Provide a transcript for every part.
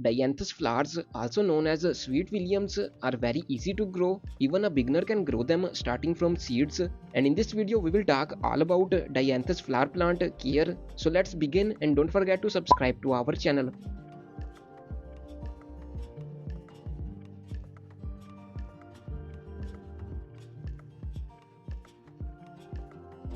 Dianthas flowers, also known as sweet williams, are very easy to grow. Even a beginner can grow them starting from seeds. And in this video, we will talk all about Dianthas flower plant care. So let's begin, and don't forget to subscribe to our channel.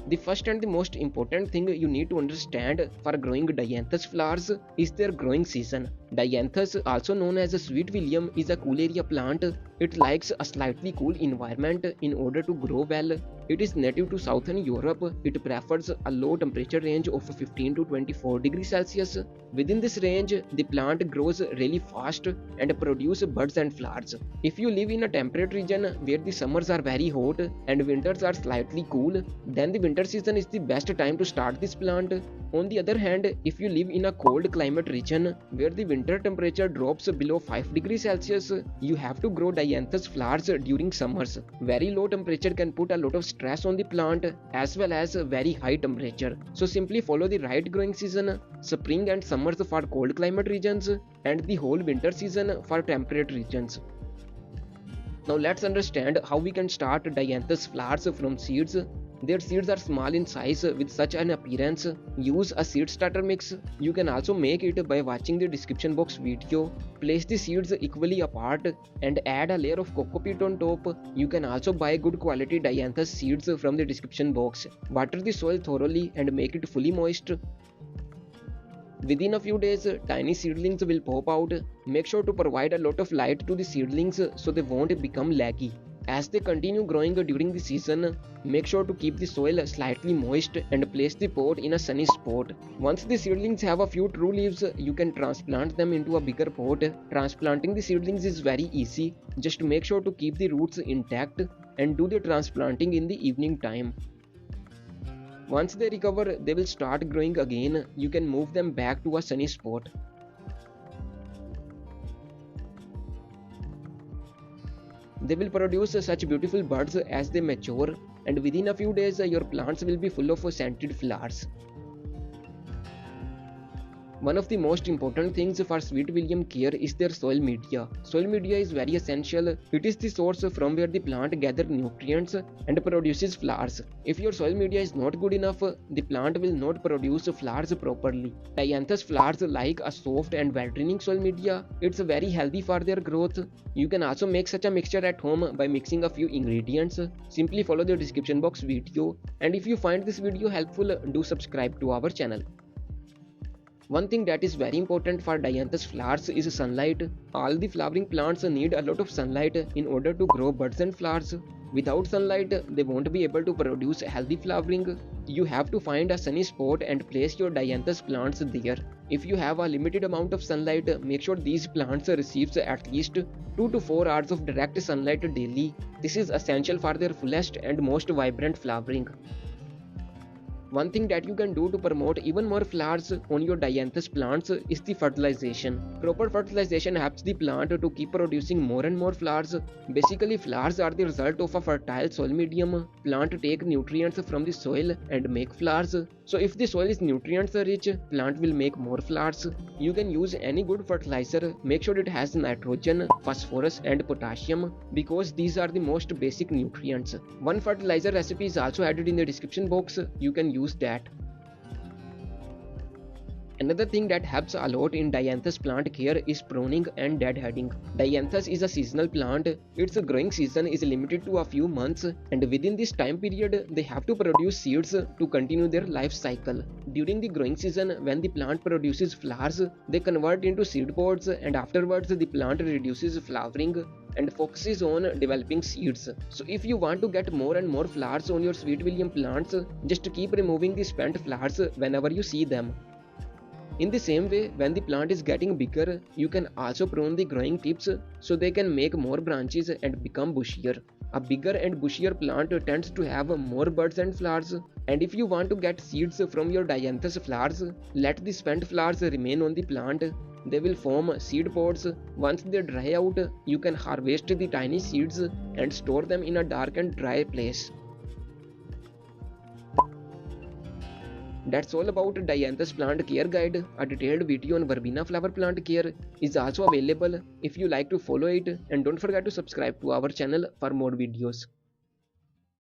The first and the most important thing you need to understand for growing Dianthus flowers is their growing season. Dianthus, also known as a sweet william, is a cool area plant. It likes a slightly cool environment in order to grow well. It is native to southern Europe. It prefers a low temperature range of 15 to 24 degrees Celsius. Within this range, the plant grows really fast and produces buds and flowers. If you live in a temperate region where the summers are very hot and winters are slightly cool, then the winter season is the best time to start this plant. On the other hand, if you live in a cold climate region where the winter temperature drops below 5 degrees Celsius, you have to grow Dianthus flowers during summers. Very low temperature can put a lot of stress on the plant as well as very high temperature. So simply follow the right growing season, spring and summers for cold climate regions and the whole winter season for temperate regions. Now let's understand how we can start Dianthus flowers from seeds. Their seeds are small in size with such an appearance. Use a seed starter mix. You can also make it by watching the description box video. Place the seeds equally apart and add a layer of coco peat on top. You can also buy good quality Dianthus seeds from the description box. Water the soil thoroughly and make it fully moist. Within a few days, tiny seedlings will pop out. Make sure to provide a lot of light to the seedlings so they won't become laggy. As they continue growing during the season, make sure to keep the soil slightly moist and place the pot in a sunny spot. Once the seedlings have a few true leaves, you can transplant them into a bigger pot. Transplanting the seedlings is very easy. Just make sure to keep the roots intact and do the transplanting in the evening time. Once they recover, they will start growing again. You can move them back to a sunny spot. They will produce such beautiful buds as they mature, and within a few days your plants will be full of scented flowers. One of the most important things for sweet william care is their soil media. Soil media is very essential. It is the source from where the plant gathers nutrients and produces flowers. If your soil media is not good enough, the plant will not produce flowers properly. Dianthus flowers like a soft and well-draining soil media. It's very healthy for their growth. You can also make such a mixture at home by mixing a few ingredients. Simply follow the description box video, and if you find this video helpful, do subscribe to our channel. One thing that is very important for Dianthus flowers is sunlight. All the flowering plants need a lot of sunlight in order to grow buds and flowers. Without sunlight, they won't be able to produce healthy flowering. You have to find a sunny spot and place your Dianthus plants there. If you have a limited amount of sunlight, make sure these plants receive at least 2 to 4 hours of direct sunlight daily. This is essential for their fullest and most vibrant flowering. One thing that you can do to promote even more flowers on your Dianthus plants is the fertilization. Proper fertilization helps the plant to keep producing more and more flowers. Basically, flowers are the result of a fertile soil medium. Plant take nutrients from the soil and make flowers. So if the soil is nutrients rich, plant will make more flowers. You can use any good fertilizer. Make sure it has nitrogen, phosphorus and potassium because these are the most basic nutrients. One fertilizer recipe is also added in the description box. You can use that. Another thing that helps a lot in Dianthus plant care is pruning and deadheading. Dianthus is a seasonal plant. Its growing season is limited to a few months, and within this time period, they have to produce seeds to continue their life cycle. During the growing season, when the plant produces flowers, they convert into seed pods, and afterwards the plant reduces flowering and focuses on developing seeds. So if you want to get more and more flowers on your sweet william plants, just keep removing the spent flowers whenever you see them. In the same way, when the plant is getting bigger, you can also prune the growing tips so they can make more branches and become bushier. A bigger and bushier plant tends to have more buds and flowers. And if you want to get seeds from your Dianthus flowers, let the spent flowers remain on the plant. They will form seed pods. Once they dry out, you can harvest the tiny seeds and store them in a dark and dry place. That's all about Dianthus plant care guide. A detailed video on Verbena flower plant care is also available if you like to follow it, and don't forget to subscribe to our channel for more videos.